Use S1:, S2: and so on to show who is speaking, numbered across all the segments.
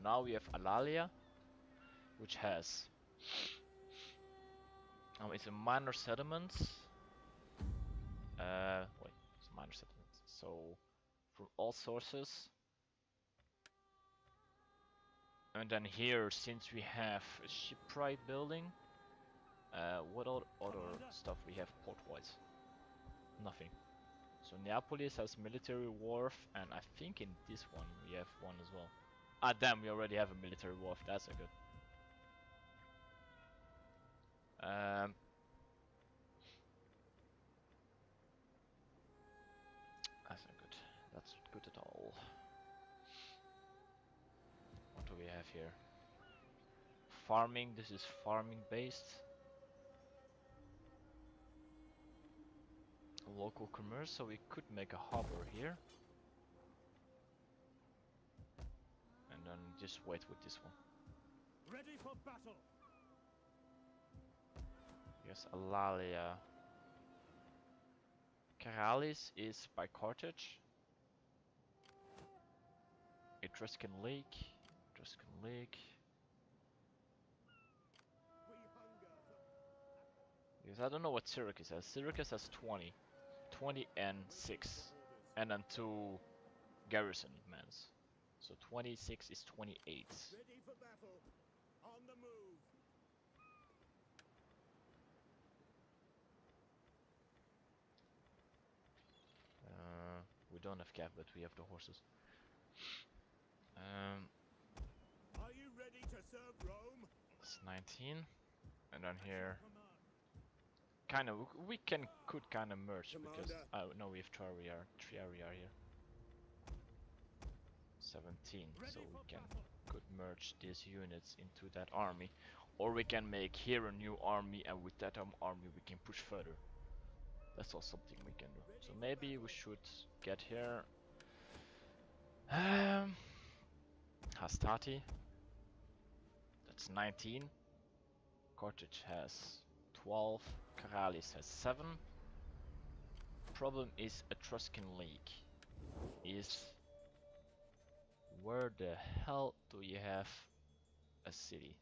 S1: now we have Alalia, which has it's a minor settlement. Wait, it's a minor settlement. So from all sources. And then here, since we have a shipwright building, what other stuff we have port-wise? Nothing. So Neapolis has military wharf, and I think in this one we have one as well. Ah, damn, we already have a military wharf. That's a good. That's not good. That's not good at all. What do we have here? Farming. This is farming based. Local commerce, so we could make a harbor here. And then just wait with this one.
S2: Ready for battle.
S1: Yes, Alalia. Caralis is by Carthage. Etruscan Lake. Etruscan Lake.
S2: We hunger for...
S1: Because I don't know what Syracuse has. Syracuse has 20. 20 and 6. And then 2 garrison mans. So 26 is 28.
S2: Ready for battle. On the move.
S1: We don't have cap, but we have the horses.
S2: Are you ready to serve Rome?
S1: It's 19. And then here, kind of, we could kind of merge because no, we have Triariar here. 17, so we could merge these units into that army, or we can make here a new army, and with that army we can push further. That's also something we can do. So maybe we should get here. Hastati. That's 19. Carthage has 12. Caralis has 7. Problem is Etruscan Lake. Is where the hell do you have a city?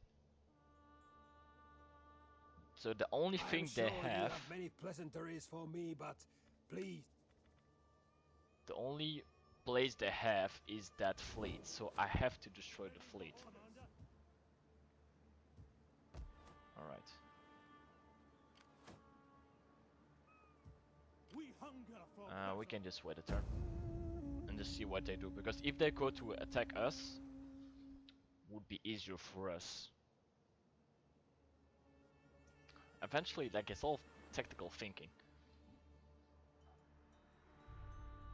S1: So the only thing
S3: sure
S1: they have,
S3: you have many pleasantries for me, but please.
S1: the only place they have is that fleet. So I have to destroy the fleet. All right.
S2: We hunger for
S1: We can just wait a turn and just see what they do, because if they go to attack us, would be easier for us. Eventually, like, it's all tactical thinking.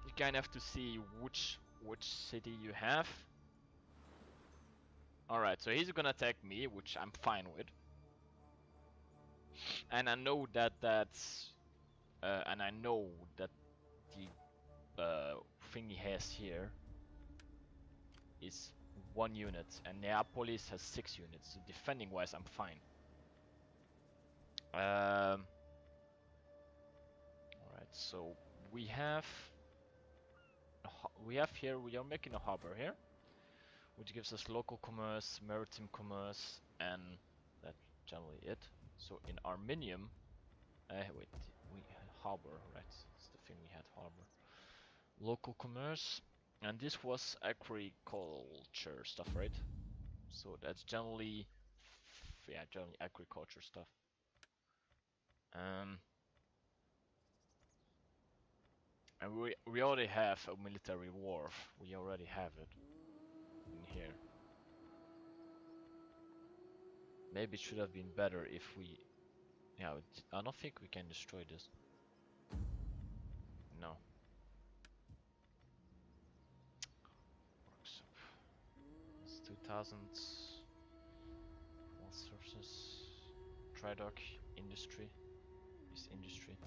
S1: You kind of have to see which city you have. All right, so he's gonna attack me, which I'm fine with, and I know that the thing he has here is 1 unit, and Neapolis has 6 units. So defending wise, I'm fine. Alright, so we are making a harbor here, which gives us local commerce, maritime commerce, and that's generally it. So in Arminium, wait, we had harbor, right? It's the thing we had, harbor. Local commerce, and this was agriculture stuff, right? So that's generally, generally agriculture stuff. And we already have a military wharf. We already have it in here. Maybe it should have been better if we... Yeah, I don't think we can destroy this. No. Workshop. It's 2000. All sources. Tridock. Industry. Is industry.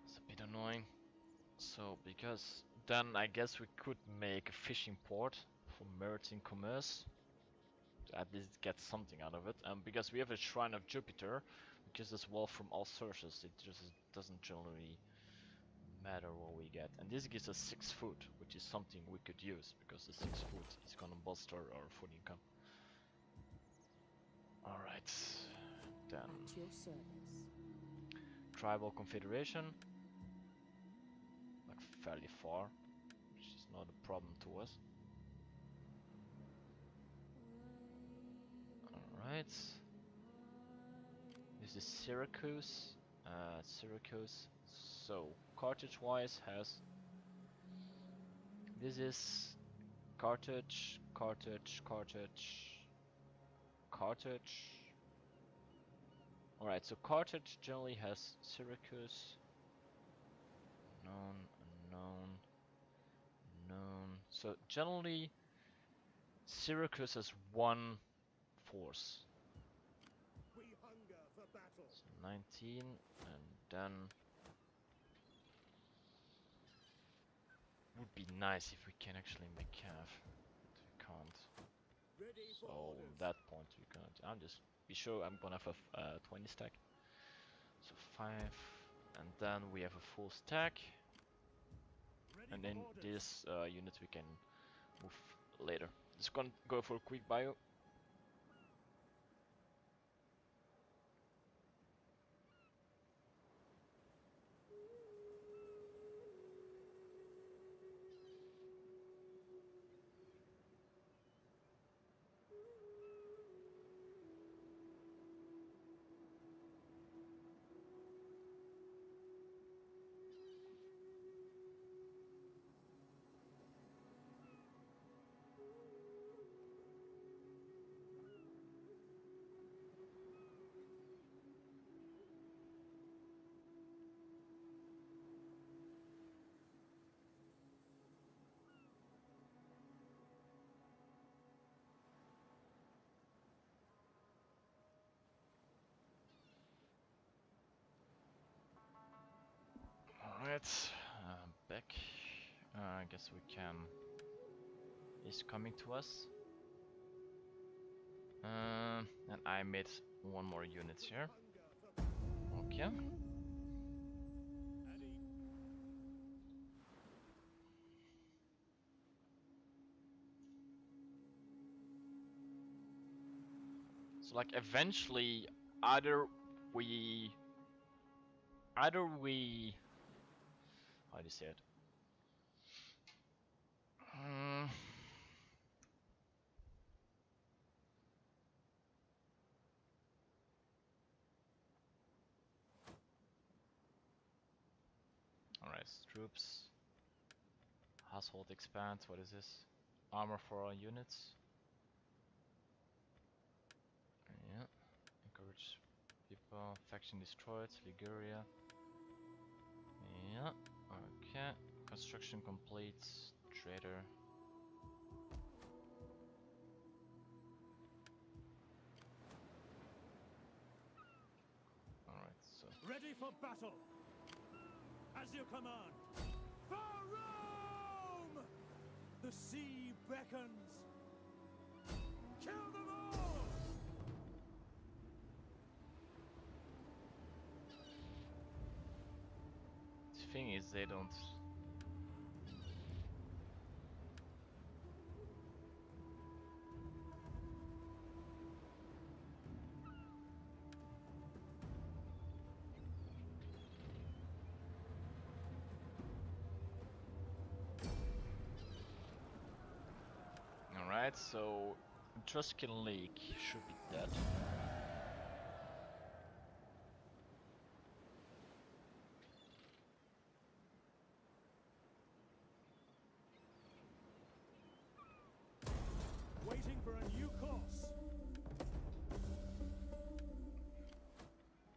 S1: It's a bit annoying. So, because then I guess we could make a fishing port for maritime commerce. To at least get something out of it. And because we have a Shrine of Jupiter, which is as well from all sources, it just doesn't generally matter what we get. And this gives us 6 food, which is something we could use, because the 6 food is gonna bolster our food income. Alright, then
S4: At your service.
S1: tribal confederation, like fairly far, which is not a problem to us. Alright, this is Syracuse. Syracuse. So Carthage wise has, this is Carthage, Carthage, Carthage, Carthage. Alright, so Carthage generally has Syracuse, known, unknown, known. So generally Syracuse has 1 force.
S2: We hunger for battle.
S1: So 19, and then would be nice if we can actually make calf, but we can't.
S2: Ready for
S1: So
S2: orders.
S1: that point we can't. I'm just be sure I'm gonna have a 20 stack. So 5, and then we have a full stack,
S2: Ready
S1: and
S2: for
S1: then
S2: orders.
S1: this unit we can move later. Just gonna go for a quick bio. Alright, back. I guess we can. Is coming to us. And I made 1 more unit here.
S2: Hunger for battle.
S1: Okay.
S2: Ready.
S1: So like eventually, either we, how do you say it? Alright, troops. Household expands. What is this? Armor for all units. Yeah. Encourage people. Faction destroyed. Liguria. Yeah. Okay. Construction complete. Trader. Alright, so.
S2: Ready for battle. As you command. For Rome! The sea beckons. Kill them all!
S1: The thing is, they don't. Alright, so Etruscan Lake should be dead.
S2: Waiting for a new course.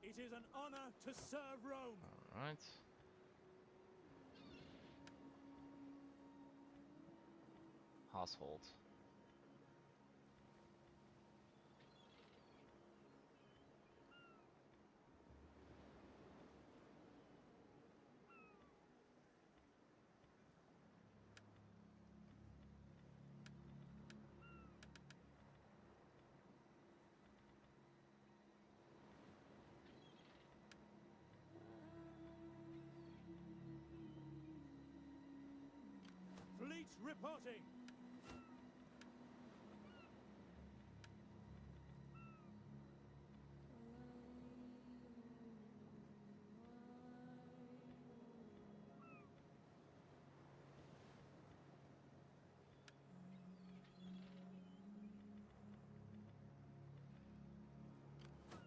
S2: It is an honor to serve Rome.
S1: Alright. Household.
S2: reporting.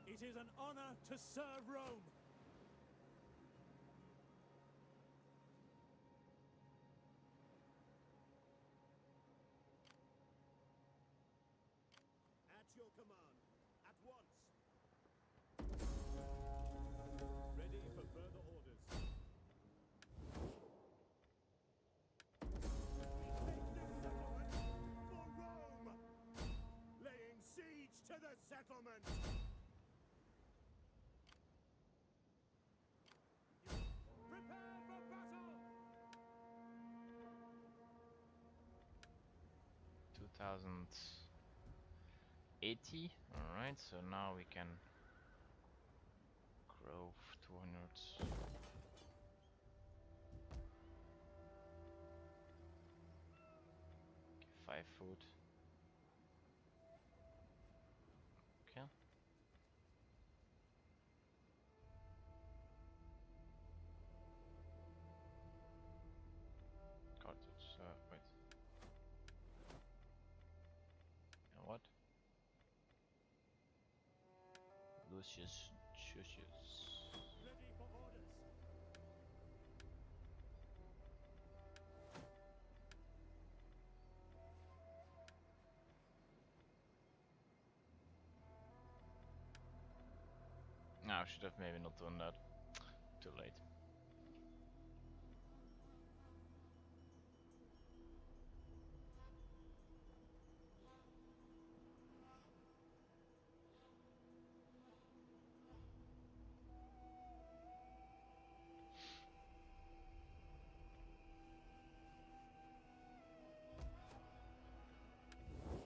S2: It is an honor to serve Rome. At your command, at once. Ready for further orders. We take this settlement for Rome! Laying siege to the settlement! Prepare for battle!
S1: 2080. Alright, so now we can grow 200. 5 food. Okay. Cottage, wait. And what? Lucius.
S2: Ready for orders.
S1: No, I should have maybe not done that. Too late.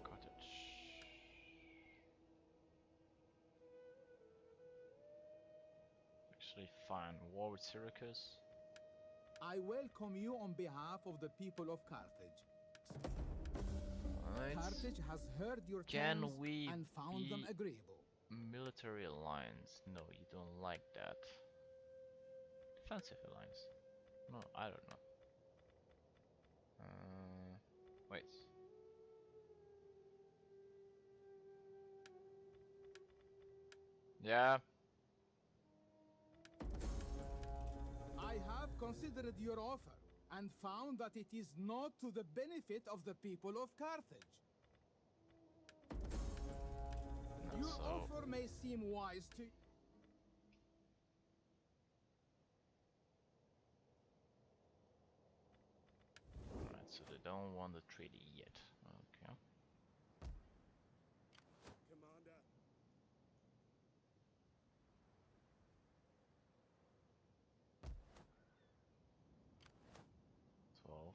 S1: Cottage. Actually fine. War with Syracuse.
S4: I welcome you on behalf of the people of Carthage.
S1: Alright.
S4: Carthage has heard your
S1: Can
S4: terms
S1: we
S4: and found them
S1: be
S4: agreeable.
S1: military alliance? No, you don't like that. Defensive alliance? No, I don't know. Wait. Yeah.
S4: I have considered your offer and found that it is not to the benefit of the people of Carthage.
S1: Not
S4: Your
S1: so.
S4: offer may seem wise to...
S1: Alright, so they don't want the treaty yet. Okay.
S2: Commander.
S1: 12.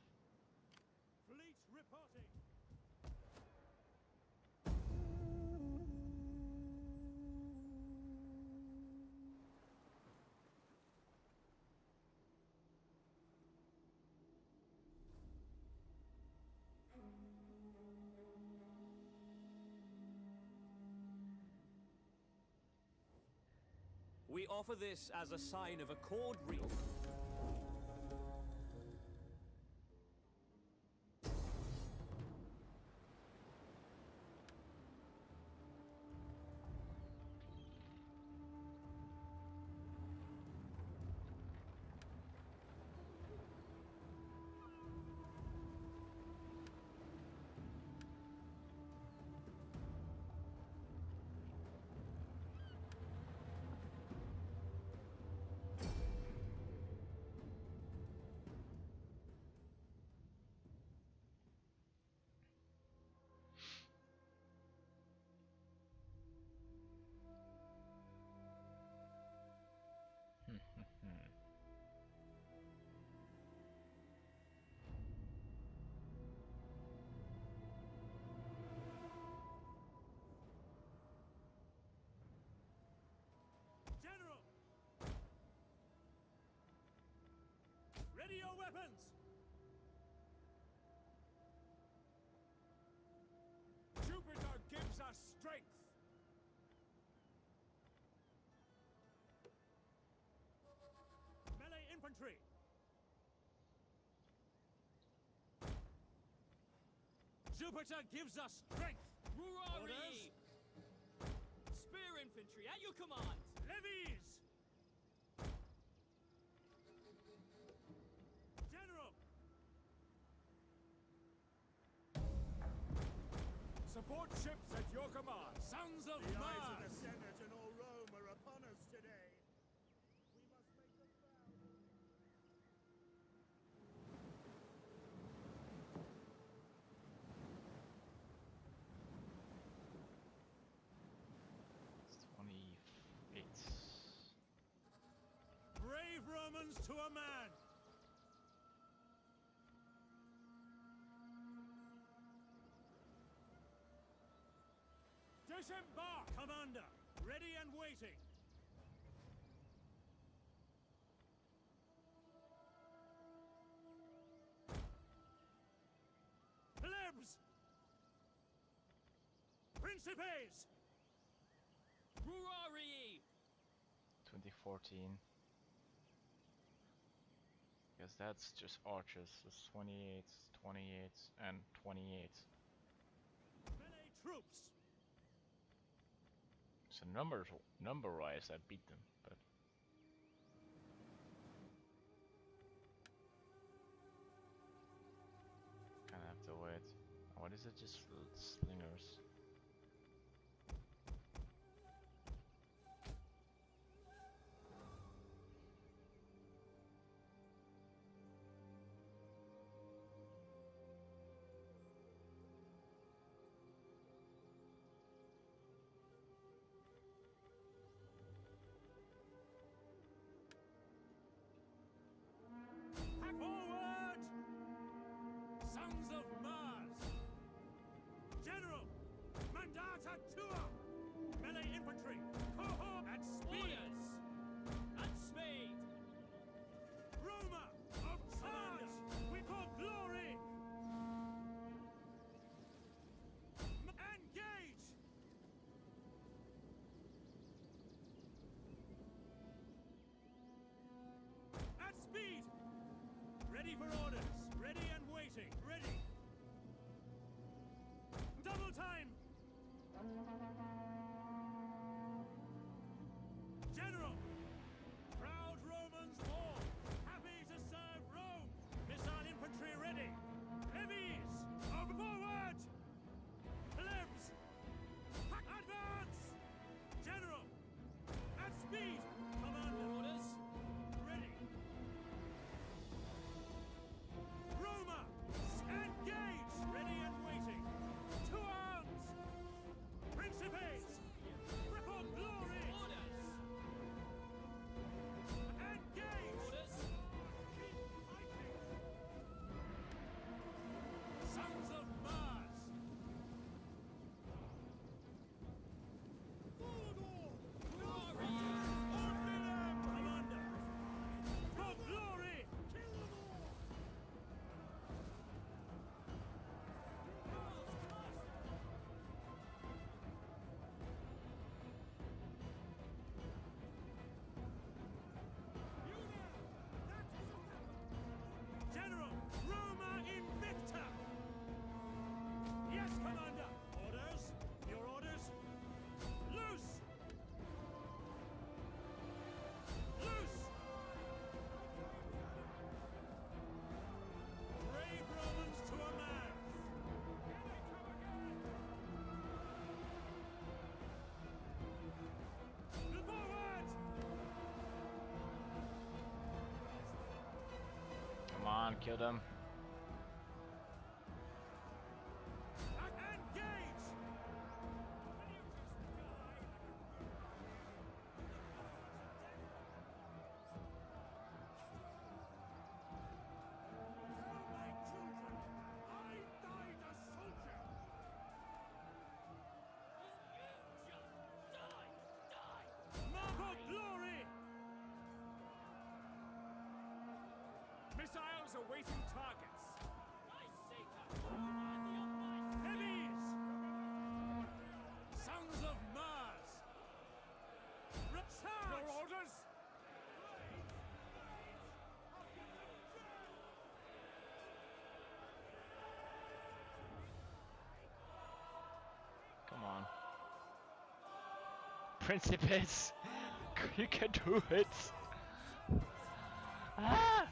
S2: Fleet reporting.
S5: We offer this as a sign of accord real.
S2: General! Ready your weapons! infantry! Jupiter gives us strength!
S5: Rurari! Spear infantry at your command!
S2: Levies! General!
S6: Support ships at your command.
S2: Sons of
S6: The eyes
S2: Mars!
S6: of the
S2: Senate and all Rome are upon us today. We must make them proud.
S1: It's 28.
S2: Brave Romans to a man! Disembark, Commander! Ready and waiting! Plebs! Principes!
S5: Rurari!
S1: 2014. Guess that's just archers. It's 28, 28, and 28.
S2: Melee troops!
S1: So number-wise, I beat them, but kind of have to wait. What is it? Just slingers.
S2: Forward! Sons of Mars! General! Mandata tua! Melee infantry! Cohort at speed!
S5: Orders! At speed!
S2: Roma! Of charge! We call glory! Engage! At speed! Ready for orders! Ready and waiting! Ready! Double time! General! Proud Romans all! Happy to serve Rome! Missile infantry ready! Levies! Forward! Plebs! Advance! General! At speed! Commander!
S5: Orders!
S2: Ready! Roma! Engage! Ready and waiting! To arms! Principes! Report glory!
S5: Orders!
S2: Engage!
S5: Orders!
S2: Keep fighting! Sons of Mars! Forward all!
S5: Rurari!
S2: Commander! For glory! Kill them all! General! Roma Invicta! Yes, Commander! Orders? Your orders? Loose! Loose! Brave Romans to a man! Forward!
S1: Come on, kill them.
S2: Engage! My children, I died a soldier! Marble glory!
S6: Missiles awaiting targets.
S2: Heavies! Sons of Mars!
S6: Your
S2: Recharge!
S6: orders?
S1: Principes! You can do it! Ah!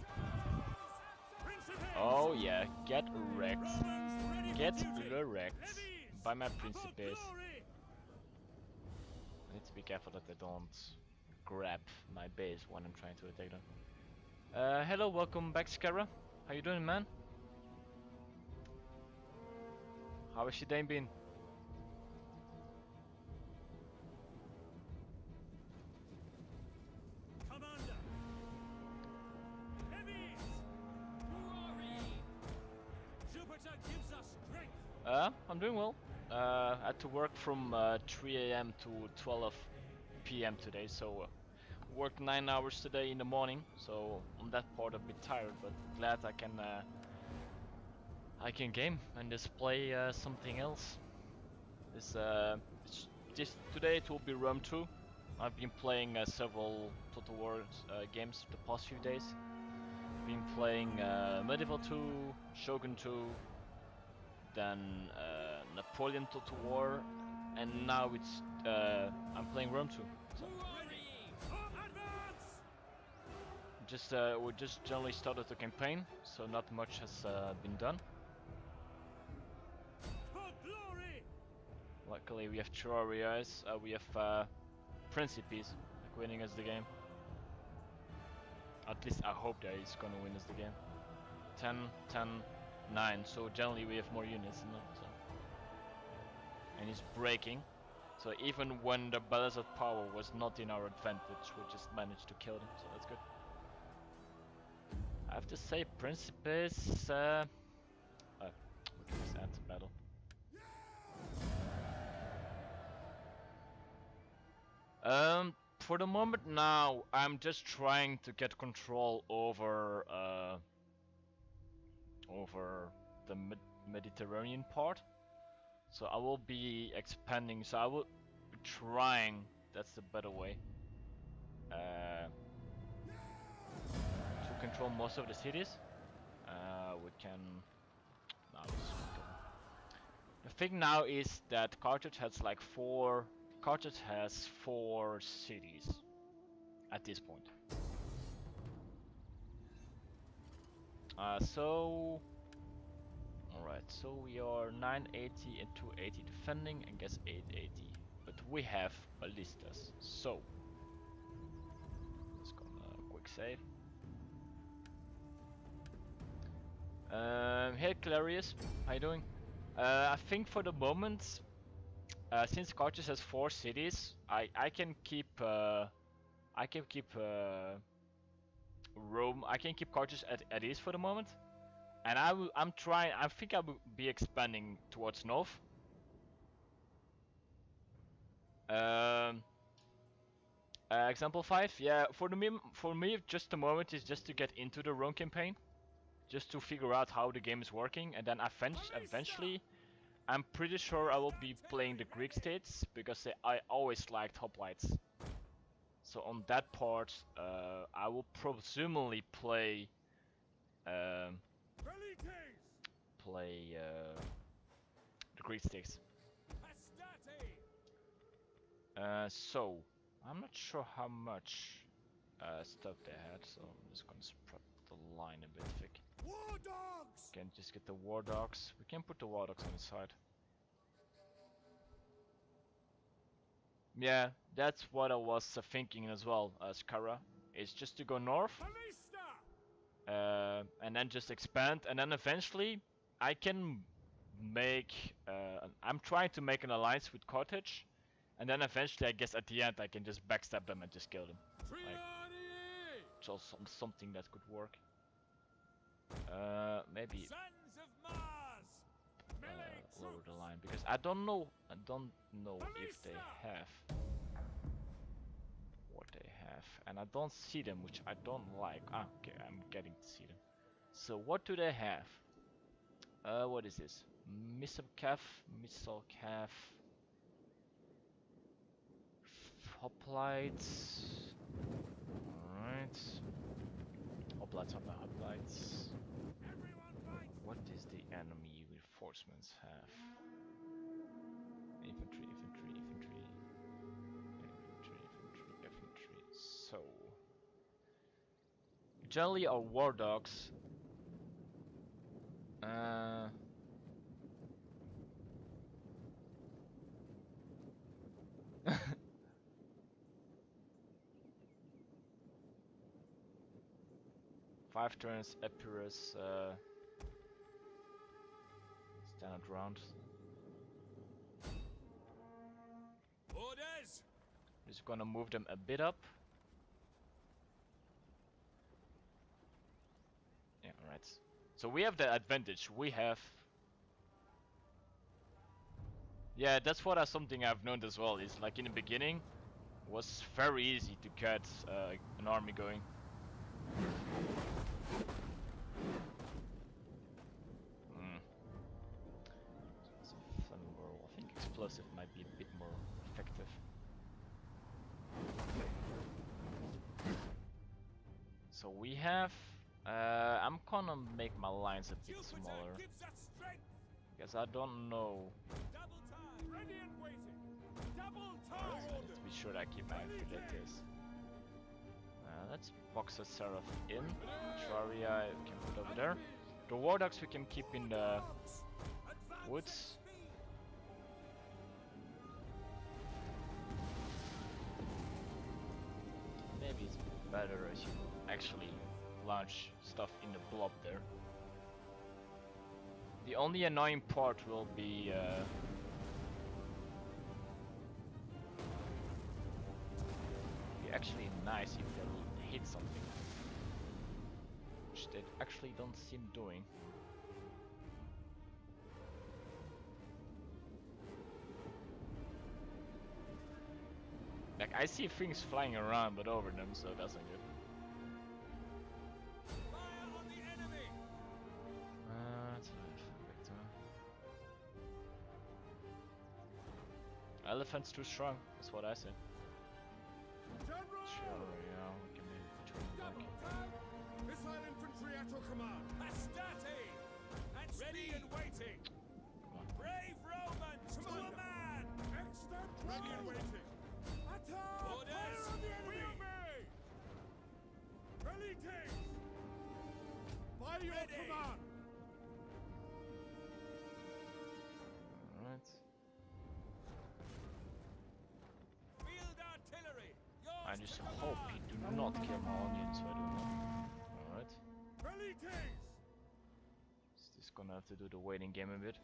S1: Oh yeah, get wrecked. Get wrecked by my Principes. I need to be careful that they don't grab my base when I'm trying to attack them. Hello, welcome back, Scarra. How you doing, man? How has your day been?
S2: Commander! Heavies! Jupiter gives us strength!
S1: I'm doing well. I had to work from 3 AM to 12 PM today, so worked 9 hours today in the morning, so on that part a bit tired, but glad I can game and just play something else. This today it will be Rome 2. I've been playing several Total War games the past few days. Been playing Medieval 2, Shogun 2, then Napoleon Total War, and now it's I'm playing Rome 2. So we just generally started the campaign, so not much has been done. Luckily we have Terrarias, we have Principes winning us the game. At least I hope that he's gonna win us the game. 10, 10, 9, so generally we have more units than that. So. And he's breaking, so even when the balance of power was not in our advantage, we just managed to kill them, so that's good. I have to say, Principes, we can just end the battle. For the moment now, I'm just trying to get control over the Mediterranean part. So I will be expanding. So I will be trying. That's the better way. To control most of the cities. We can. Now the thing now is that Carthage has like Carthage has 4 cities at this point. So alright, so we are 980 and 280 defending and guess 880. But we have ballistas, so let's go quick save. Hey Clarius, how you doing? I think for the moment, since Carthage has 4 cities, I can keep Rome. I can keep Carthage at ease for the moment, and I think I will be expanding towards north. Example 5. Yeah, for me, just the moment is just to get into the Rome campaign, just to figure out how the game is working, and then eventually. I'm pretty sure I will be playing the Greek states because I always liked hoplites. So on that part, I will presumably play the Greek states. So I'm not sure how much stuff they had, so I'm just gonna spread the line a bit thick.
S2: War dogs!
S1: Can just get the war dogs. We can put the war dogs on the side. Yeah, that's what I was thinking as well, Skara. Is just to go north, and then just expand, and then eventually I can make. I'm trying to make an alliance with Carthage, and then eventually I guess at the end I can just backstab them and just kill them. Like, just something that could work. Maybe lower the line because I don't know if they have what they have, and I don't see them, which I don't like. Ah, okay, I'm getting to see them. So what do they have? What is this? Missile calf, hoplites. Alright. Hoplites. What does the enemy reinforcements have? Infantry. Generally, our war dogs. Uh, 5 turns, Epirus, standard round.
S6: Orders!
S1: Just gonna move them a bit up. Yeah, alright. So we have the advantage. We have. Yeah, that's what something I've known as well. Is like in the beginning, it was very easy to get an army going. Flammable. I think explosive might be a bit more effective. So we have. I'm gonna make my lines a bit
S6: Jupiter
S1: smaller
S6: gives us strength!
S1: because I don't know.
S6: Double time! Ready and waiting! Double time!
S1: I need to be sure that I keep my filators. Let's box a Seraph in. Traria we can put over there. The War Dogs we can keep in the woods. Maybe it's better as you actually launch stuff in the blob there. The only annoying part will be actually nice if they hit something, which they actually don't seem doing. Like I see things flying around but over them, so that's not good.
S6: Fire on the enemy!
S1: Elephant's too strong, that's what I say.
S2: General!
S1: Sure, yeah, we can maybe put you in the
S2: Double
S1: back.
S2: time! Missile infantry at your command!
S6: Astarte! And ready and waiting!
S1: Come on.
S6: Brave Romans to a man!
S2: Extant ready and waiting! Attack!
S6: Orders!
S2: Fire on the enemy!
S6: Wheel me!
S2: Velites! By your
S6: Ready.
S2: command!
S1: Alright.
S6: Field artillery! Yours
S1: I just
S6: to
S1: hope
S6: command.
S1: he do not kill my onions, so I don't know. Alright.
S2: Velites!
S1: Is this gonna have to do the waiting game a bit?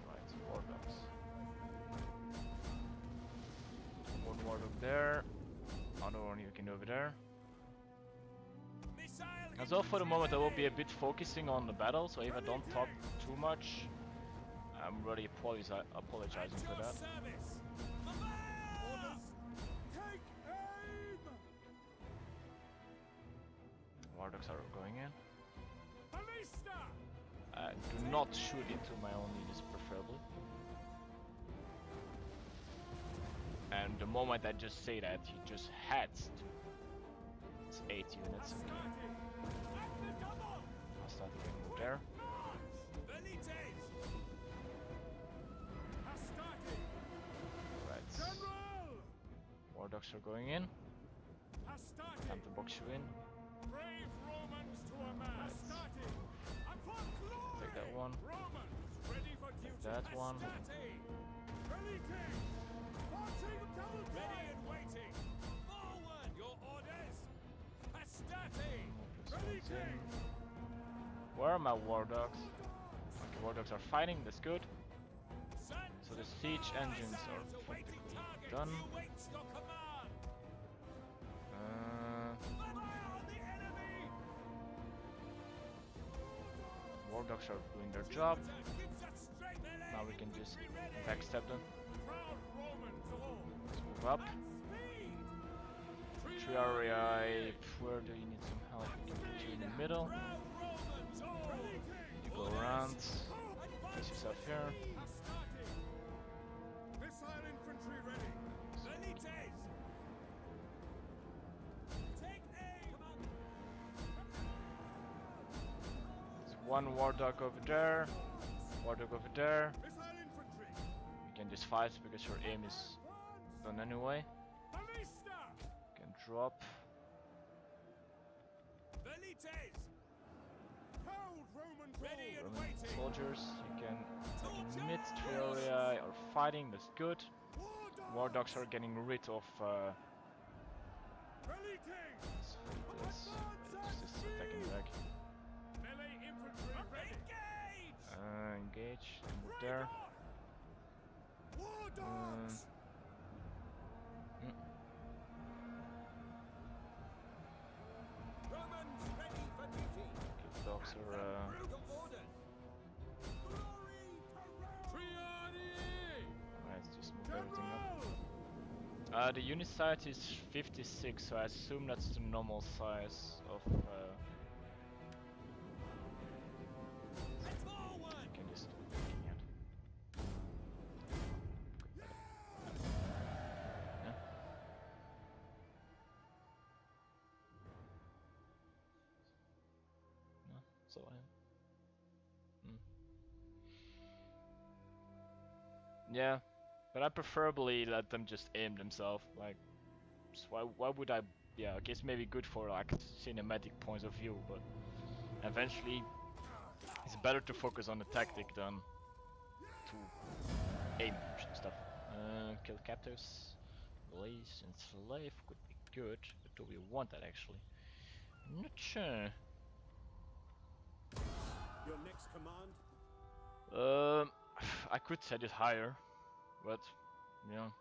S1: Right, War Dogs. One War Dog there. Another one you can over there.
S6: Missile
S1: And so for the
S6: infantry
S1: moment I will be a
S6: ready.
S1: bit focusing on the battle, so if I don't talk too much, I'm really apologizing
S6: At
S1: for
S6: your
S1: that.
S6: service!
S2: Orders! Take aim!
S1: War Dogs are going in.
S6: Ballista!
S1: Do not shoot into my own units preferably. And the moment I just say that, he just heads to. It's 8 units.
S6: Astarte! At the double!
S1: I'll start getting move there.
S6: Velites! Astarte!
S1: Right.
S2: General!
S1: War Dogs are going in.
S6: Astarte!
S1: Time to box you in.
S6: Brave Romans to a man! Astarte! Upon glory!
S1: Take that one.
S6: Romans, ready for duty!
S1: that one.
S6: Astarte!
S2: Velites! Marching double
S6: Ready
S2: time!
S6: and waiting! Forward! Your orders! Astarte!
S1: Move this ones in. Where are my War Dogs? Okay, War Dogs are fighting, that's good. So the siege engines are practically done. War Dogs are doing their job. Now we can just backstab them. Let's move up. Triarii, where do you need some help? We can put you in the middle. You go around. Place yourself here.
S2: Missile infantry ready!
S1: There's one War Dog over there. War Dog over there.
S2: Missile infantry!
S1: You can just fight because your aim is done anyway.
S6: Ballista!
S1: Can drop.
S2: Velites!
S6: Hold Roman
S2: Ready and
S1: Roman
S2: waiting!
S1: soldiers. You can attack in mid area or fighting. That's good. War dogs are getting rid of.
S6: Velites!
S1: It's just attacking back.
S6: Melee infantry ready!
S1: Engage. Move there.
S2: War dogs!
S5: Romans ready for duty.
S1: Good dogs are.
S5: Your orders.
S6: Triadi!
S1: Let's just move everything up. The unit size is 56, so I assume that's the normal size of.
S5: And forward.
S1: Can just looking at. Yeah. No, so yeah, but I preferably let them just aim themselves. Like, so why would I? Yeah, I guess maybe good for like cinematic points of view, but eventually it's better to focus on the tactic than to aim stuff. Kill captives, release and slave could be good, but do we want that actually? I'm not sure.
S2: Your next command?
S1: I could set it higher, but yeah.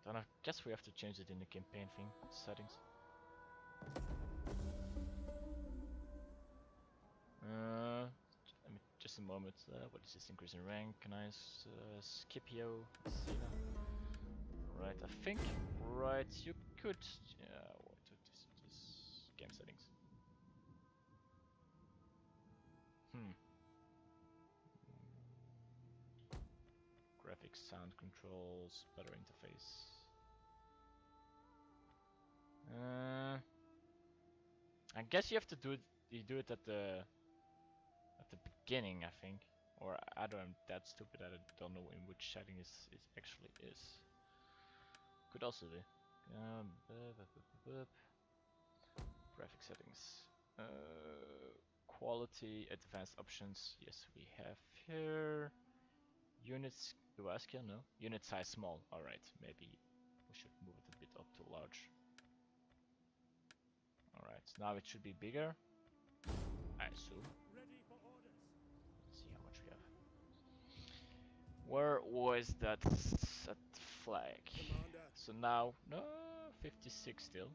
S1: Then I guess we have to change it in the campaign thing settings. Let me just a moment. What is this increase in rank? Nice. Scipio, Sina. Right, I think. Right, you could. Yeah, what this game settings. Graphics, sound controls, better interface. I guess you have to do it. You do it at the beginning, I think. Or I don't. I'm that stupid. I don't know in which setting it actually is. Could also be. Graphic settings. Quality, advanced options. Yes, we have here. Units. Do I ask you? No. Unit size small. Alright, maybe we should move it a bit up to large. Alright, now it should be bigger. I assume.
S2: Ready for orders.
S1: Let's see how much we have. Where was that set flag?
S2: Commander.
S1: So now, no, 56 still.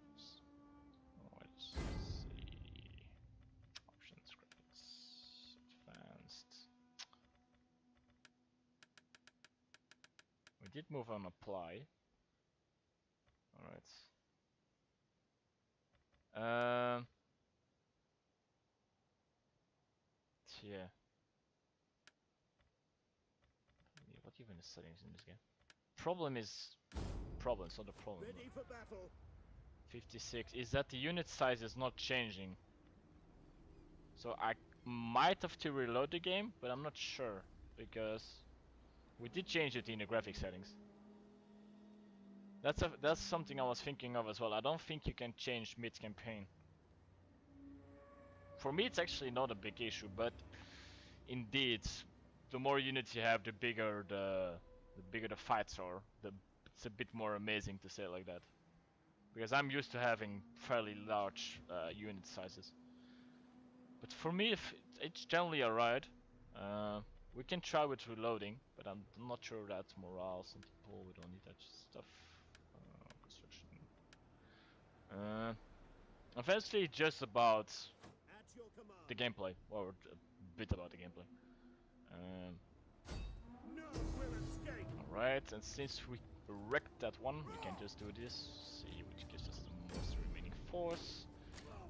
S1: Let's see. Options, graphics, advanced. We did move on apply. Alright. Yeah. What even is settings in this game? Problem is it's not a problem.
S2: Ready for battle.
S1: 56 is that the unit size is not changing. So I might have to reload the game, but I'm not sure because we did change it in the graphic settings. That's something I was thinking of as well. I don't think you can change mid-campaign. For me, it's actually not a big issue, but indeed, the more units you have, the bigger the fights are. It's a bit more amazing to say it like that, because I'm used to having fairly large unit sizes. But for me, if it's generally alright. We can try with reloading, but I'm not sure that's morale. Some people we don't need that stuff. Construction. Eventually, just about
S2: At your command.
S1: the gameplay, or a bit about the gameplay.
S2: No will escape.
S1: Alright, and since we wrecked that one, we can just do this. See which gives us the most remaining force.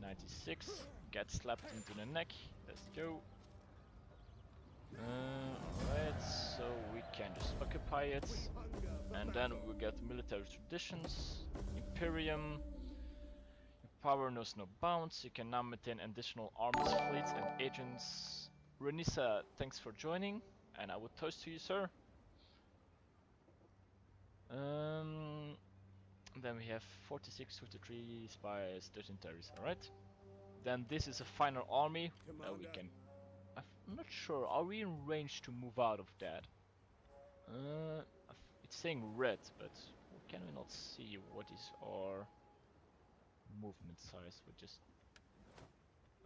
S1: 96. Get slapped into the neck. Let's go. Alright, so we can just occupy it. And then we get military traditions. Imperium. Power knows no bounds. You can now maintain additional armies, fleets, and agents. Renisa, thanks for joining, and I would toast to you, sir. Then we have 46, 53 spies, 13 terrorists. All right. Then this is a final army that we
S2: Commander.
S1: can. I'm not sure. Are we in range to move out of that? It's saying red, but can we not see what is our movement size? We just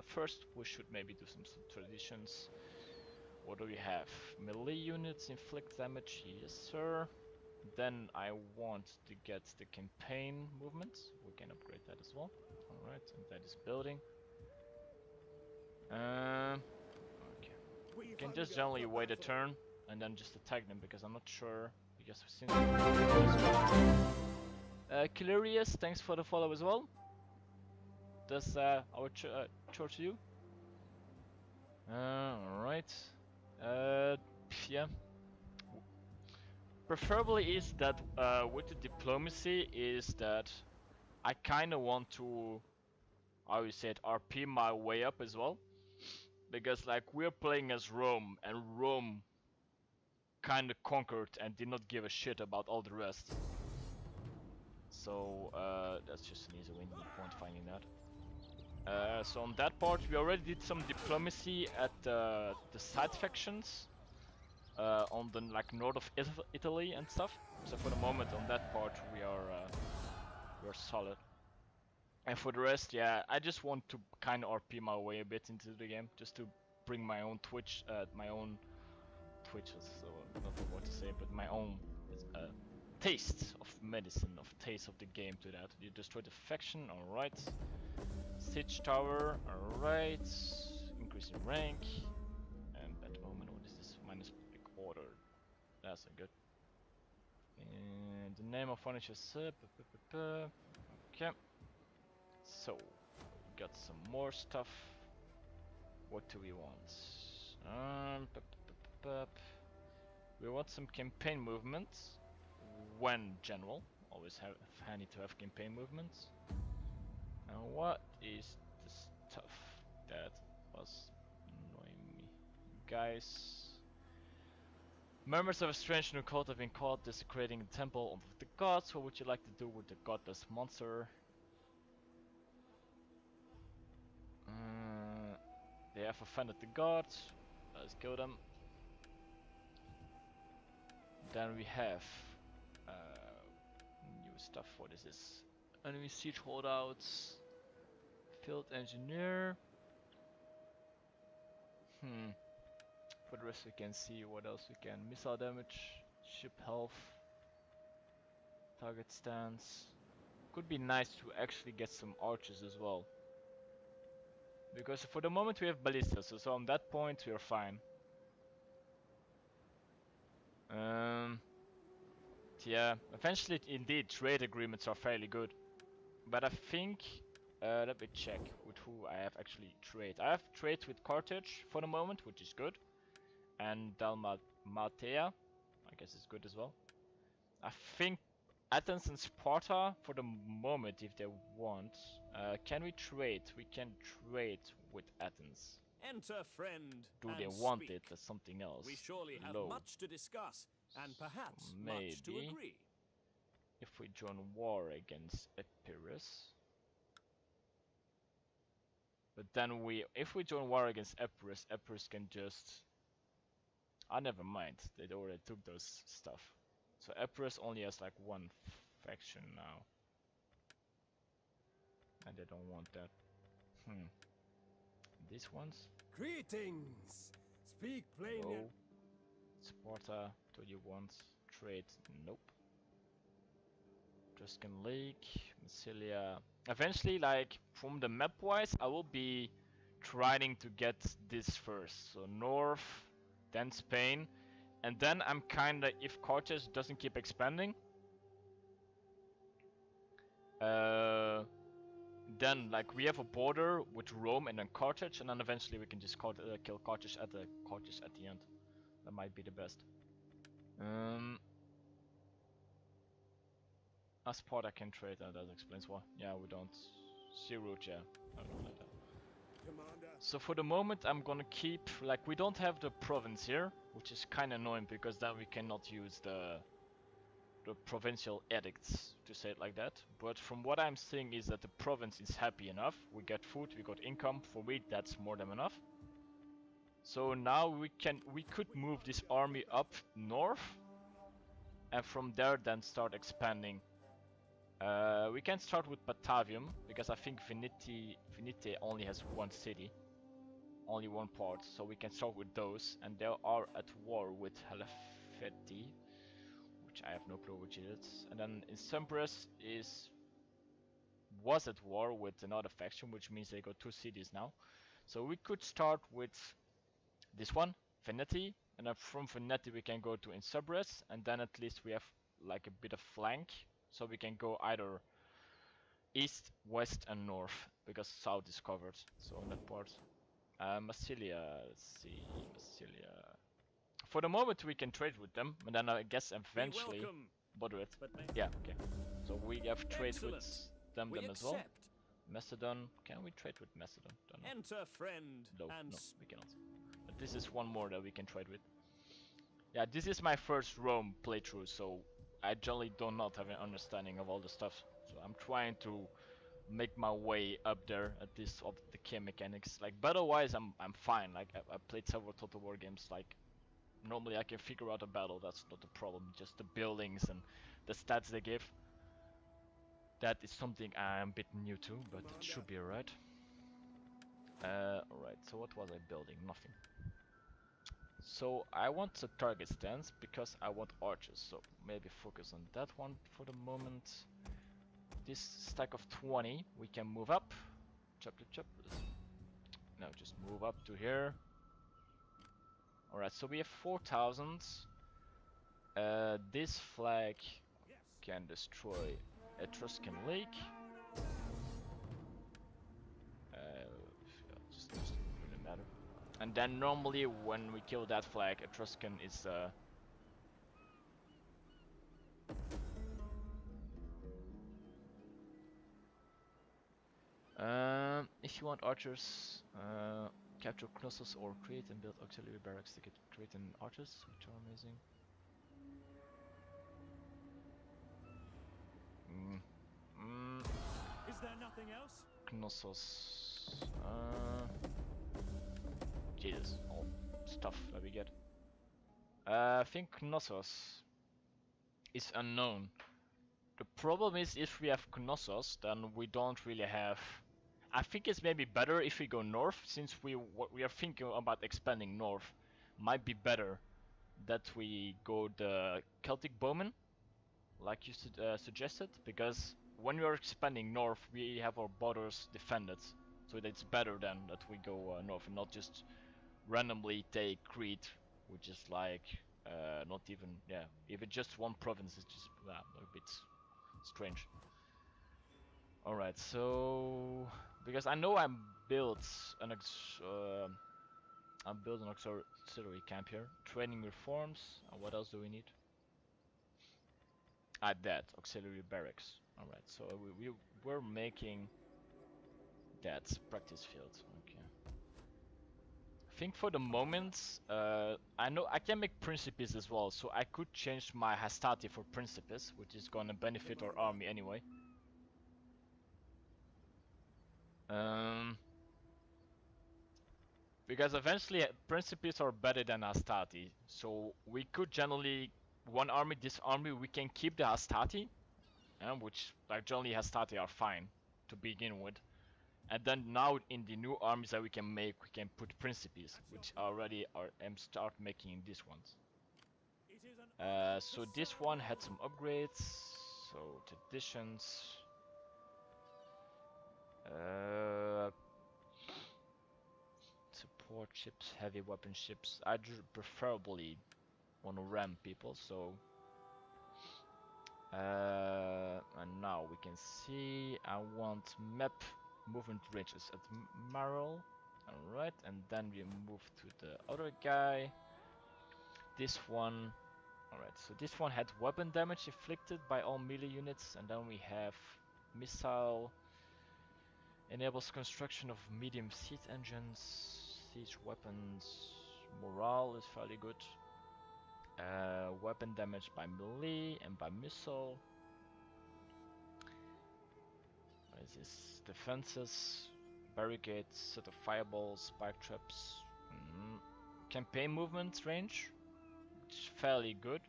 S1: first we should maybe do some traditions. What do we have? Melee units inflict damage. Yes, sir. Then I want to get the campaign movement. We can upgrade that as well. All right, and that is building. Okay.
S2: We
S1: You can
S2: hunger
S1: just generally
S2: for
S1: wait a
S2: battle.
S1: turn and then just attack them because I'm not sure. Because since Kilarius, thanks for the follow as well. Does our church you? Alright. Yeah. Preferably is that with the diplomacy is that I kinda want to, how you say it, RP my way up as well. Because like we're playing as Rome and Rome kinda conquered and did not give a shit about all the rest. So that's just an easy win point finding that. So on that part we already did some diplomacy at the side factions on the like north of Italy and stuff. So for the moment on that part we're solid. And for the rest, yeah, I just want to kind of RP my way a bit into the game, just to bring my own Twitches, so I don't know what to say, but my own taste of medicine, of taste of the game to that. You destroy the faction, alright. Siege tower, alright. Increase in rank. And at the moment, what is this? Minus big order. That's a good. And the name of furniture is okay. So, we got some more stuff. What do we want? We want some campaign movements. When general, always handy to have campaign movements. And what is the stuff that was annoying me, guys? Members of a strange new cult have been caught desecrating the temple of the gods. What would you like to do with the godless monster? They have offended the gods. Let's kill them. Then we have new stuff. What is this? Enemy siege holdouts. Field engineer. For the rest we can see what else we can. Missile damage. Ship health. Target stance. Could be nice to actually get some archers as well. Because for the moment we have ballistas, so on that point we are fine. Yeah, eventually indeed trade agreements are fairly good. But I think, let me check with who I have actually trade. I have trades with Carthage for the moment, which is good. And Dalmatia, I guess it's good as well. I think Athens and Sparta for the moment if they want. Can we trade? We can trade with Athens.
S5: Enter, friend.
S1: Do
S5: and
S1: they want
S5: speak.
S1: it as something else?
S5: We surely have
S1: Low.
S5: much to discuss, and perhaps
S1: So
S5: much to
S1: maybe
S5: agree.
S1: if we join war against Epirus. But then if we join war against Epirus, Epirus can just... Ah, never mind. They already took those stuff. So Epirus only has like one faction now. And they don't want that. These ones?
S3: Greetings! Speak plainly.
S1: No. Sparta, do you want trade? Nope. Etruscan Lake, Massilia. Eventually, like, from the map wise, I will be trying to get this first. So north, then Spain, and then I'm kinda, if Carthage doesn't keep expanding, then like we have a border with Rome and then Carthage, and then eventually we can just kill Carthage at the end. That might be the best. As part I can trade, that explains why. Yeah, we don't. Sea route, yeah. I don't like that.
S2: Commander.
S1: So for the moment I'm gonna keep, like, we don't have the province here, which is kinda annoying because then we cannot use the the provincial edicts, to say it like that. But from what I'm seeing is that the province is happy enough. We get food, we got income. For me, that's more than enough. So now we could move this army up north, and from there then start expanding. We can start with Batavium, because I think Venite only has one city, only one part, so we can start with those, and they are at war with Helafeti, which I have no clue which it is. And then Insembres was at war with another faction, which means they got two cities now. So we could start with this one, Veneti, and then from Veneti we can go to Insembres, and then at least we have like a bit of flank, so we can go either east, west, and north, because south is covered. So on that part, Massilia, let's see, Massilia. For the moment we can trade with them, and then I guess eventually bother it. Yeah, okay. So we have trade with them as well. Macedon, can we trade with Macedon? Don't know.
S5: Enter friend.
S1: No, we cannot. But this is one more that we can trade with. Yeah, this is my first Rome playthrough, so I generally do not have an understanding of all the stuff. So I'm trying to make my way up there at least of the key mechanics. Like battle-wise, I'm fine. Like I played several Total War games. Like normally I can figure out a battle. That's not the problem. Just the buildings and the stats they give. That is something I'm a bit new to, but it should be alright. Alright, so what was I building? Nothing. So I want a target stance because I want archers, so maybe focus on that one for the moment. This stack of 20 we can move up. Chapter. No, just move up to here. Alright, so we have 4,000. This flag can destroy Etruscan Lake. Just doesn't matter. And then normally when we kill that flag, Etruscan is if you want archers, capture Knossos or create and build auxiliary barracks to get create and archers, which are amazing.
S6: Is there nothing else?
S1: Knossos. Jesus, all stuff that we get. I think Knossos is unknown. The problem is if we have Knossos, then we don't really have. I think it's maybe better if we go north, since we are thinking about expanding north. Might be better that we go the Celtic Bowmen, like you suggested, because when we are expanding north, we have our borders defended, so it's better then that we go north and not just randomly take Crete, which is like not even, yeah, even just one province is just a bit strange. Alright, so because I know I'm built an auxiliary camp here, training reforms, and what else do we need? That auxiliary barracks. Alright, so we're making that practice field. Okay. I think for the moment, I know I can make Principes as well, so I could change my Hastati for Principes, which is gonna benefit our army anyway. Because eventually Principes are better than Hastati, so we could generally one army, this army, we can keep the Hastati, which like generally Hastati are fine to begin with. And then now in the new armies that we can make, we can put Principes, which already are start making these ones. So this one had some upgrades, so traditions. Support ships, heavy weapon ships. I preferably want to ram people, so. And now we can see I want map movement ranges at Marl. Alright, and then we move to the other guy. This one. Alright, so this one had weapon damage inflicted by all melee units, and then we have missile. Enables construction of medium siege engines, siege weapons. Morale is fairly good. weapon damage by melee and by missile. What is this? Defenses, barricades, set of fireballs, spike traps. Campaign movement range, which is fairly good.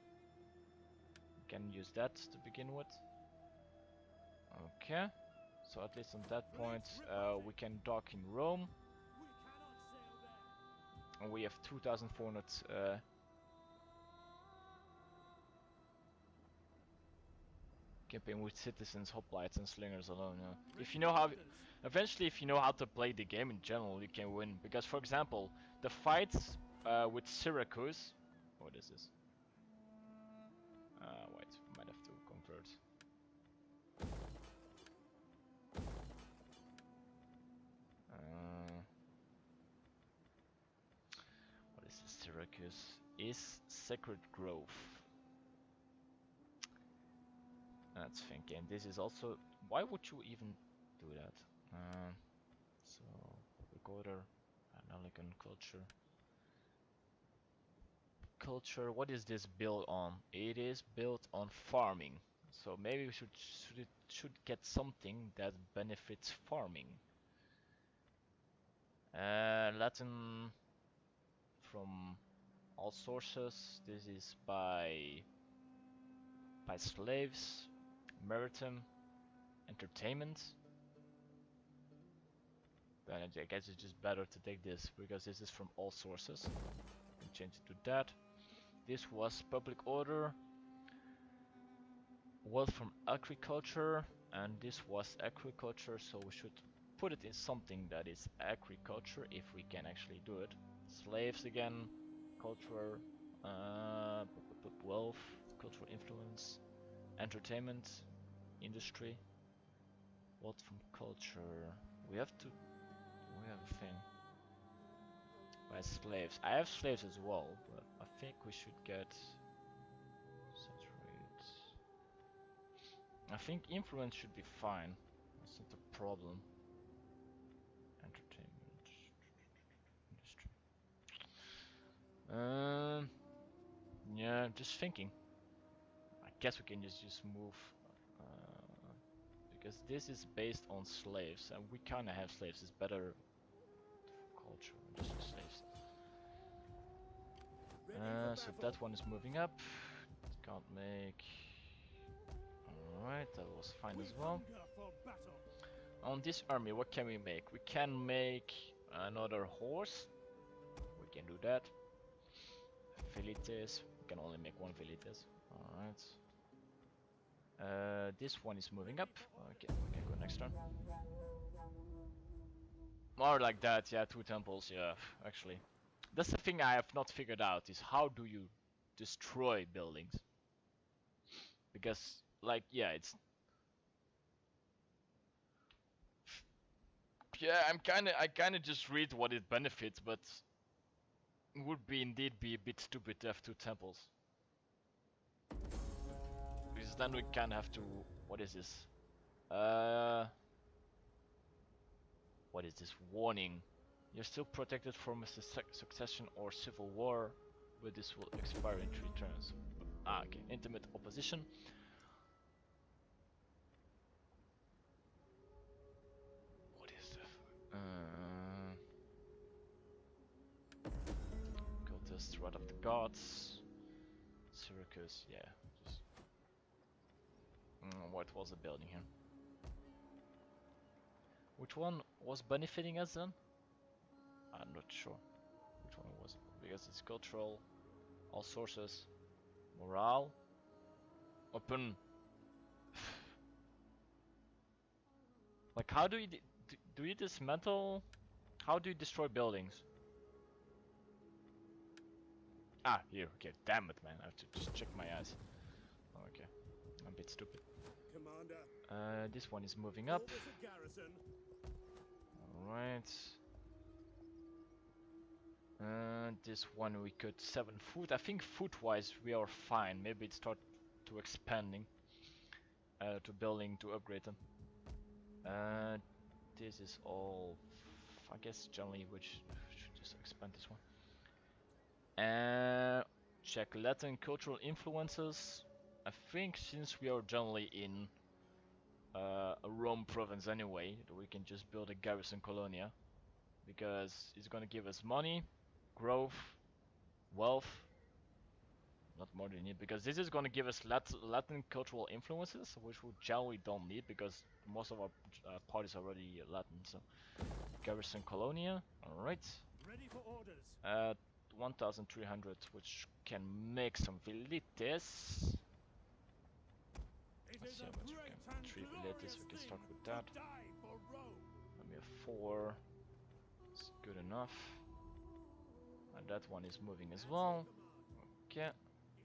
S1: Can use that to begin with. Okay, so at least on that point we can dock in Rome. And we have 2,400 campaign with citizens, hoplites and slingers alone. If you know how, eventually if you know how to play the game in general, you can win. Because for example, the fights with Syracuse, what is this? Wait, might have to convert. What is this? Syracuse is Sacred Grove. That's thinking. This is also. Why would you even do that? So public order, Anglican culture. Culture. What is this built on? It is built on farming. So maybe we should get something that benefits farming. Latin from all sources. This is by slaves, maritime, entertainment. Then I guess it's just better to take this because this is from all sources. And change it to that. This was public order, wealth from agriculture, and this was agriculture, so we should put it in something that is agriculture if we can actually do it. Slaves again, culture, wealth, cultural influence, entertainment, industry, wealth from culture. We have a thing. By slaves. I have slaves as well, but I think we should get saturate. I think influence should be fine. That's not a problem. Entertainment, industry. Yeah, just thinking. I guess we can just move because this is based on slaves, and we kinda have slaves. It's better for culture, just for slaves. So that one is moving up. Can't make. Alright, that was fine as well. On this army, what can we make? We can make another horse. We can do that. Velites. We can only make one Velites. Alright. This one is moving up. Okay, we can go next turn. More like that, yeah, 2 temples, yeah, actually. That's the thing I have not figured out, is how do you destroy buildings? Because, like, yeah, it's... Yeah, I kinda just read what it benefits, but... It would indeed be a bit stupid to have 2 temples. Because then we kinda have to... What is this? What is this? Warning. You're still protected from a succession or civil war, but this will expire in 3 turns. Ah, okay. Intimate opposition. What is that? Cultist, Wrath of the Gods. Syracuse, yeah. Just what was the building here? Which one was benefiting us then? I'm not sure which one it was, because it's cultural, all sources, morale, open. Like, how do you do you dismantle? How do you destroy buildings? Ah, here. Okay, damn it, man. I have to just check my eyes. Oh, okay, I'm a bit stupid.
S2: Commander.
S1: This one is moving up. All right. This one we could 7 foot. I think foot-wise we are fine. Maybe it start to expanding, to building to upgrade them. This is all. I guess generally we should just expand this one. check Latin cultural influences. I think since we are generally in a Rome province anyway, we can just build a garrison colonia, because it's gonna give us money, growth, wealth, not more than it, because this is gonna give us Latin cultural influences, which we generally don't need because most of our parties are already Latin. So garrison colonia, all right.
S2: Ready for orders.
S1: 1,300, which can make some velites.
S2: It
S1: Let's
S2: is
S1: see
S2: a
S1: how much we
S2: great
S1: can.
S2: and
S1: 3
S2: glorious
S1: velites, we can
S2: thing
S1: start with
S2: to
S1: that.
S2: die for Rome.
S1: Let me have 4. It's good enough. And that one is moving as well. Okay.
S2: It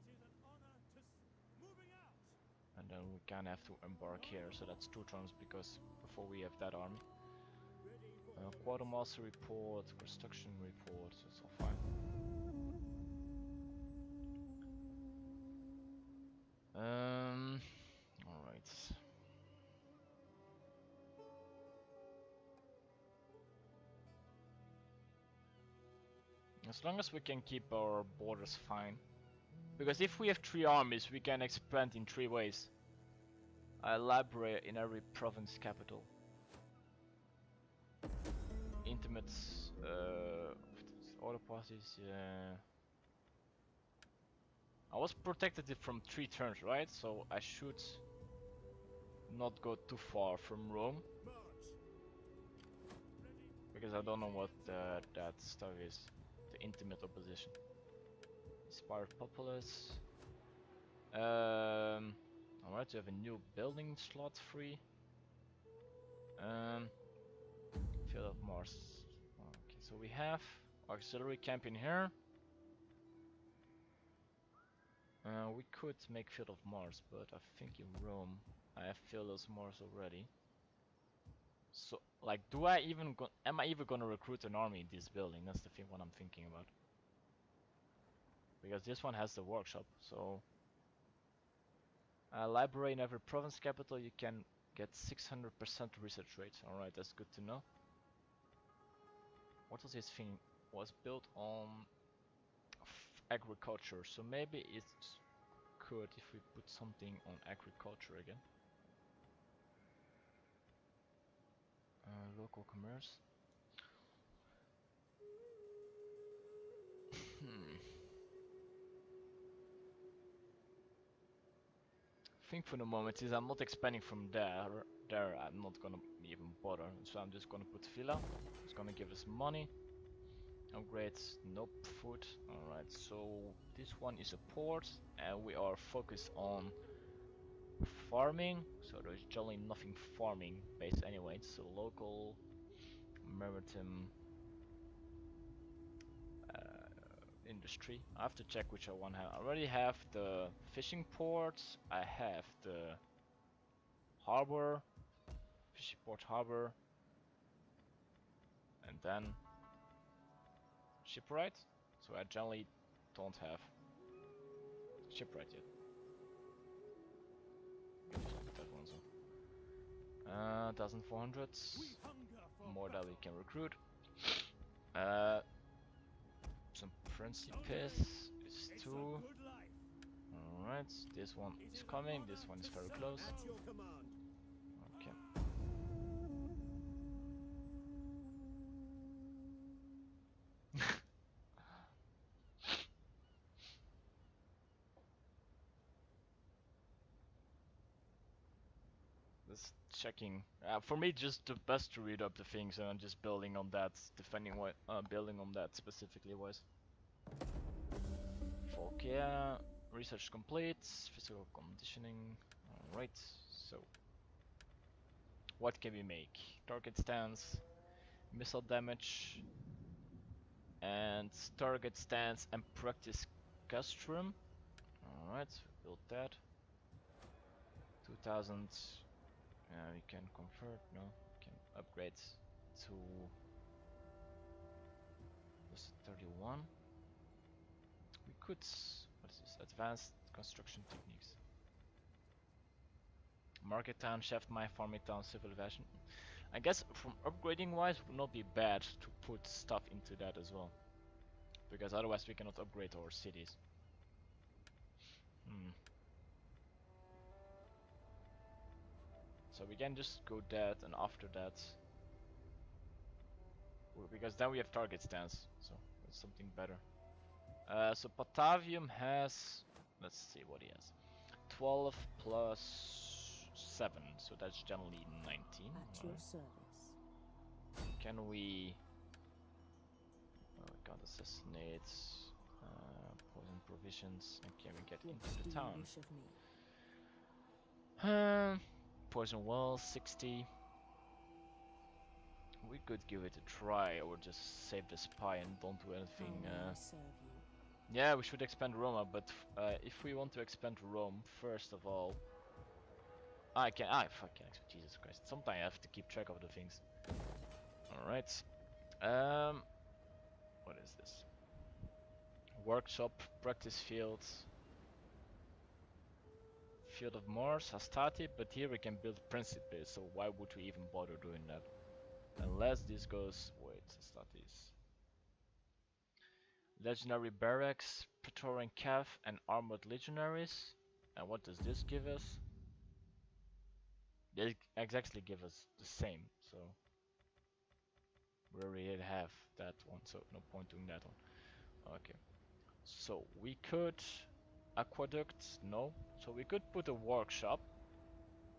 S2: is an honor to moving out.
S1: And then we kind of have to embark here, so that's 2 turns because before we have that army.
S2: Ready for
S1: Quartermaster report, construction report, it's all fine. Alright. As long as we can keep our borders fine. Because if we have 3 armies, we can expand in 3 ways. A library in every province capital. Intimate, other parties, yeah. I was protected it from 3 turns, right? So I should not go too far from Rome.
S2: march.
S1: Because I don't know what that stuff is. The intimate opposition. Inspired populace. Alright, we have a new building slot free. Field of Mars. Okay, so we have auxiliary camp in here. We could make Field of Mars, but I think in Rome I have Field of Mars already. So, like, am I even gonna recruit an army in this building? That's the thing, what I'm thinking about. Because this one has the workshop, so library in every province capital, you can get 600% research rate. Alright, that's good to know. What was this thing? Was built on agriculture, so maybe it's good if we put something on agriculture again. Local commerce. I think for the moment is I'm not expanding from there. I'm not gonna even bother. So I'm just gonna put villa. It's gonna give us money. Upgrades, nope, food. Alright, so this one is a port, and we are focused on farming. So there's generally nothing farming based anyway. So local, maritime, industry. I have to check which one I already have. The fishing ports. I have the harbor, fishing port harbor, and then shipwright. So I generally don't have shipwright yet. Just look at that one, so 1,400.
S2: We hunger for
S1: More that
S2: battle.
S1: we can recruit. Some principes is
S2: It's a
S1: 2.
S2: good life.
S1: Alright, this one is coming, this one is very close.
S2: At your command.
S1: Okay. Just checking. For me, just the best to read up the things and just building on that, defending what, building on that specifically wise. Folk, yeah. Research complete. Physical conditioning. Alright, so what can we make? Target stance, missile damage, and target stance and practice castrum. Alright, build that. 2,000. We can convert, no, we can upgrade to plus 31. We could, what is this? Advanced construction techniques. Market town, shaft mine, farming town, civilization. I guess from upgrading wise would not be bad to put stuff into that as well. Because otherwise we cannot upgrade our cities. So we can just go that, and after that, because then we have target stance, so it's something better. So Patavium has, let's see what he has. 12 plus 7, so that's generally 19.
S7: At your service.
S1: Can we? Oh, we can't assassinate. Poison provisions. And can we get
S7: What
S1: into
S7: do
S1: the
S7: you
S1: town?
S7: wish of me?
S1: Poison well, 60. We could give it a try, or just save the spy and don't do anything.
S7: How may I serve you?
S1: Yeah, we should expand Roma, but if we want to expand Rome, first of all, I can. Fucking Jesus Christ! Sometimes I have to keep track of the things. All right. What is this? Workshop, practice fields, field of Mars, Hastati, but here we can build Principe, so why would we even bother doing that? Unless this goes. Wait, Hastatis. Legendary barracks, Praetorian Cav, and armored legionaries. And what does this give us? They exactly give us the same, so we already have that one, so no point doing that one. Okay, so we could aqueduct, no. So we could put a workshop,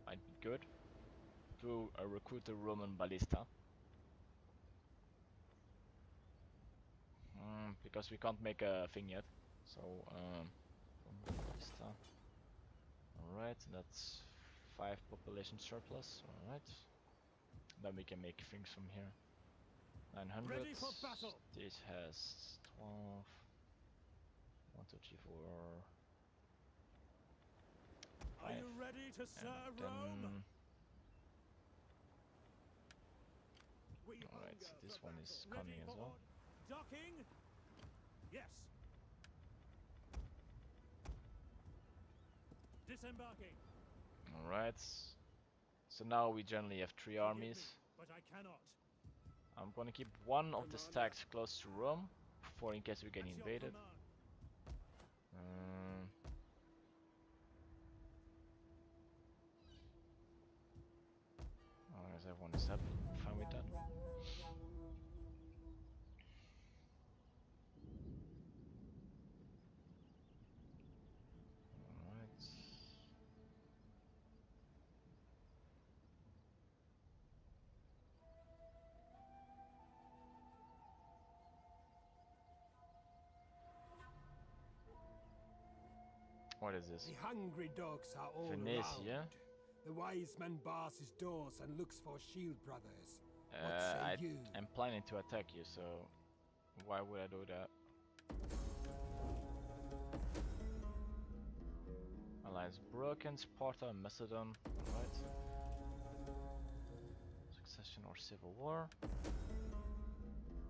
S1: might be good, to recruit a Roman ballista. Because we can't make a thing yet. So ballista. Alright, that's 5 population surplus. Alright. Then we can make things from here. 900.
S2: Ready for battle.
S1: This has 12. 1, 2, 3, 4.
S2: Are you ready to serve Rome? We
S1: Alright, so
S2: hunger
S1: this
S2: for
S1: one
S2: battle.
S1: is
S2: Ready
S1: coming as
S2: for
S1: well.
S2: docking? Yes. Disembarking.
S1: Alright. So now we generally have 3
S2: Forgive
S1: armies.
S2: me, but I cannot.
S1: I'm gonna keep one of the
S2: Commander.
S1: stacks close to Rome, for in case we get
S2: At your
S1: invaded.
S2: command.
S1: As everyone is happy, fine with that. Alright. What is this?
S3: The hungry dogs are all
S1: Venetia?
S3: around. The wise man bars his doors and looks for shield brothers. What say you?
S1: I'm planning to attack you, so why would I do that? Alliance broken, Sparta and Macedon. Alright. Succession or civil war.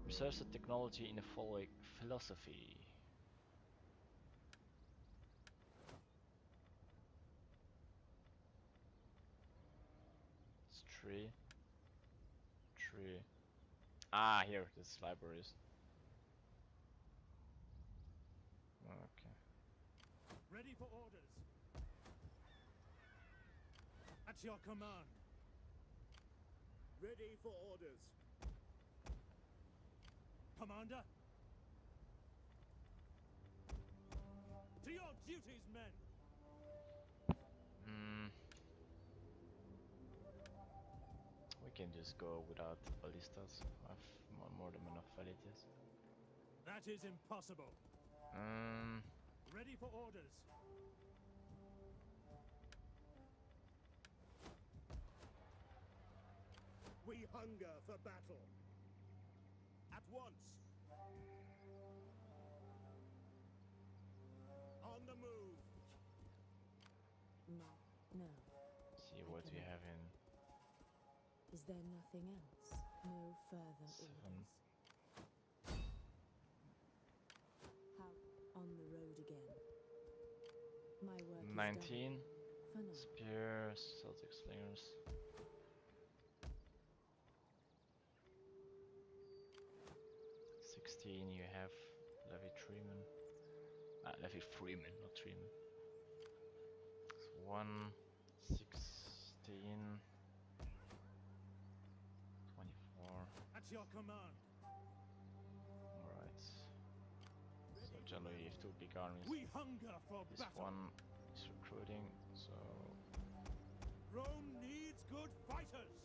S1: Research the technology in the following philosophy. It's 3. Ah, here, this libraries. Okay.
S2: Ready for orders. At your command. Ready for orders. Commander. To your duties, men.
S1: We can just go without ballistas. I have more than enough validities.
S2: That is impossible. Ready for orders. We hunger for battle. At once. On the move.
S7: No. No.
S1: See what we have in
S7: Is there nothing else? No further
S1: 7.
S7: orders? How? On the road again. My work is
S1: 19.
S7: done. For now.
S1: Spears, Celtic slingers. 16. You have Levy Freeman. Levy Freeman, not Freeman. So 1, 16.
S2: your command.
S1: Alright. So generally you have two big armies.
S2: We hunger for
S1: This
S2: battle.
S1: one is recruiting, so
S2: Rome needs good fighters.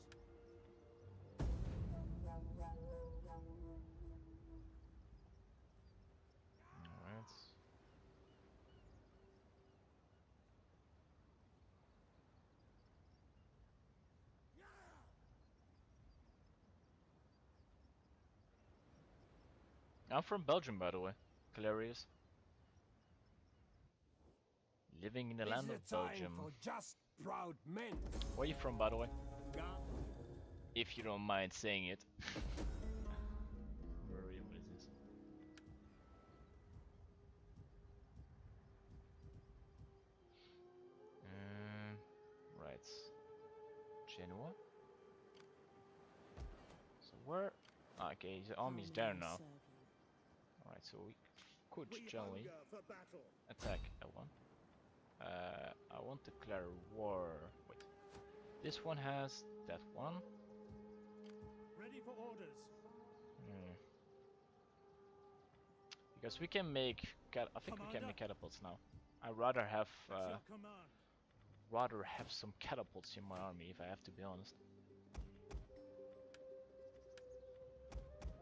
S1: alright. I'm from Belgium, by the way. Hilarious. Living in the
S3: This
S1: land
S3: is
S1: of
S3: a time
S1: Belgium.
S3: for just proud men.
S1: Where are you from, by the way?
S2: Ga-
S1: If you don't mind saying it. Where are you? What is this? Right. Genoa? So where? Ah, okay, the army's there now. Alright, so we could
S2: We
S1: generally
S2: hunger for battle.
S1: attack L1. I want to declare war. Wait. This one has that one.
S2: Ready for orders.
S1: Because we can make I think we can make catapults now. I'd rather have
S2: At your command.
S1: some catapults in my army if I have to be honest.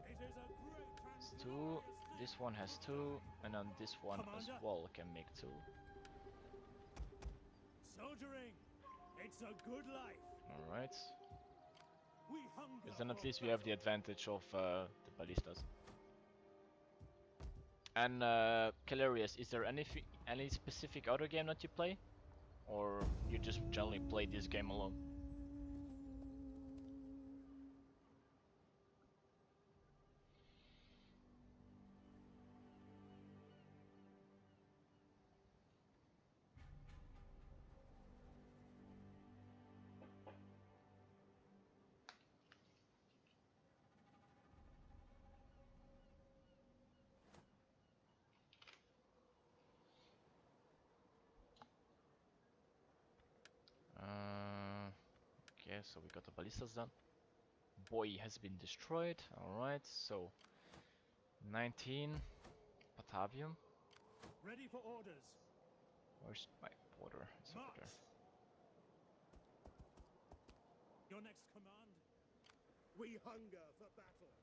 S2: It is a great and
S1: It's two.
S2: glorious
S1: This
S2: day.
S1: one has two, and then this one as
S2: Commander.
S1: well can make two.
S2: Soldiering. It's a good life.
S1: All right.
S2: We hunger.
S1: Because then at
S2: for
S1: least we have the
S2: battle.
S1: advantage of the ballistas. And Calarius, is there any specific other game that you play, or you just generally play this game alone? Okay, so we got the ballistas done. Boy has been destroyed. Alright, so 19 Batavium.
S2: Ready for orders.
S1: Where's my border? It's over
S2: March.
S1: there.
S2: Your next command. We hunger for battle.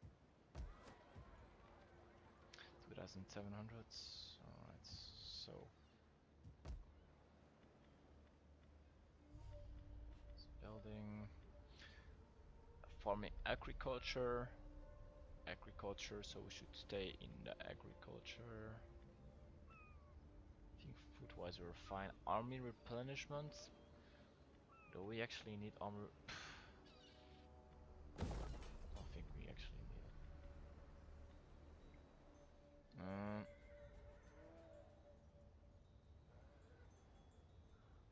S1: 2700s. Alright, so building, farming, agriculture, so we should stay in the agriculture. I think food-wise we're fine. Army replenishment. Do we actually need armor? I don't think we actually need it.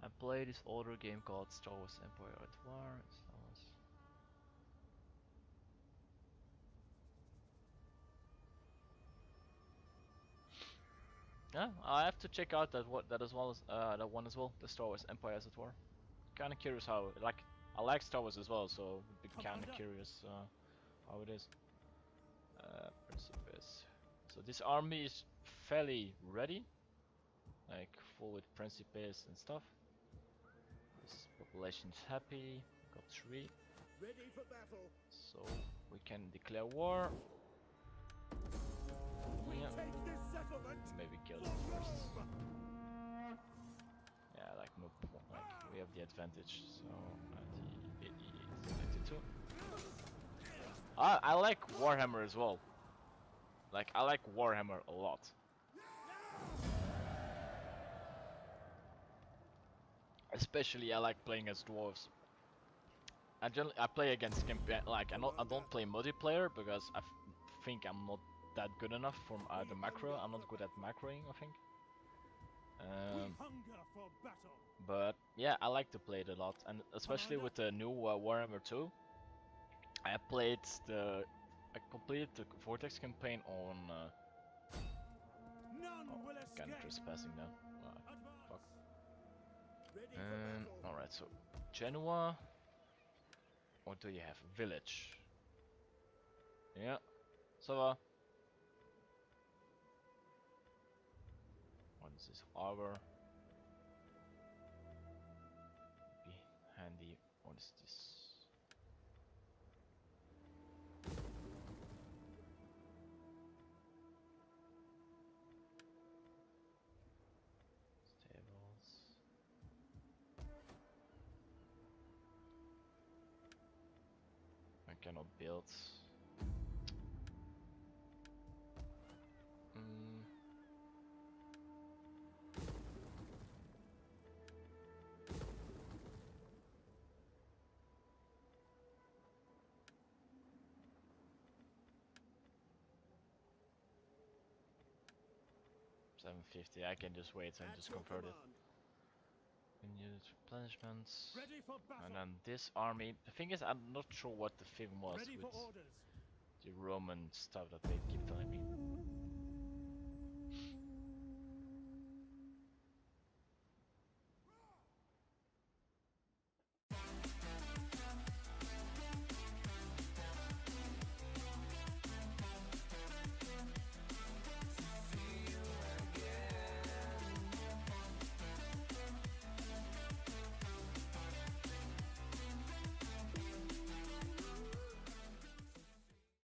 S1: I played this older game called Star Wars Empire at War. Yeah, I have to check out that as well as that one as well, the Star Wars Empires at War. Kind of curious how I like Star Wars as well, so be kind of curious how it is. Principes. So this army is fairly ready, like full with principes and stuff. This population is happy. Got 3,
S2: Ready for battle.
S1: so we can declare war.
S2: We
S1: Yeah.
S2: take this settlement.
S1: Maybe kill
S2: for
S1: them first.
S2: Rome.
S1: Yeah, like we have the advantage. So the 92. I like Warhammer as well. Like I like Warhammer a lot. Especially I like playing as dwarves. I play against like I don't play multiplayer because I think I'm not that good enough for the macro. I'm not good at macroing, I think.
S2: We hunger for battle.
S1: But yeah, I like to play it a lot, and especially with the new Warhammer 2. I completed the Vortex campaign on.
S2: None will
S1: Kind of
S2: escape.
S1: trespassing now.
S2: Advance.
S1: Fuck.
S2: Ready for battle.
S1: Alright, so Genoa. What do you have? Village. Yeah, ça va. What is this? Harbor. Be handy. What is this? Stables. I cannot build. Mm. $750. I can just wait and
S2: At
S1: just
S2: your
S1: convert it.
S2: command.
S1: Can use replenishments.
S2: Ready for battle.
S1: And then this army. The thing is, I'm not sure what the thing was
S2: Ready
S1: with
S2: for orders.
S1: the Roman stuff that they keep telling me.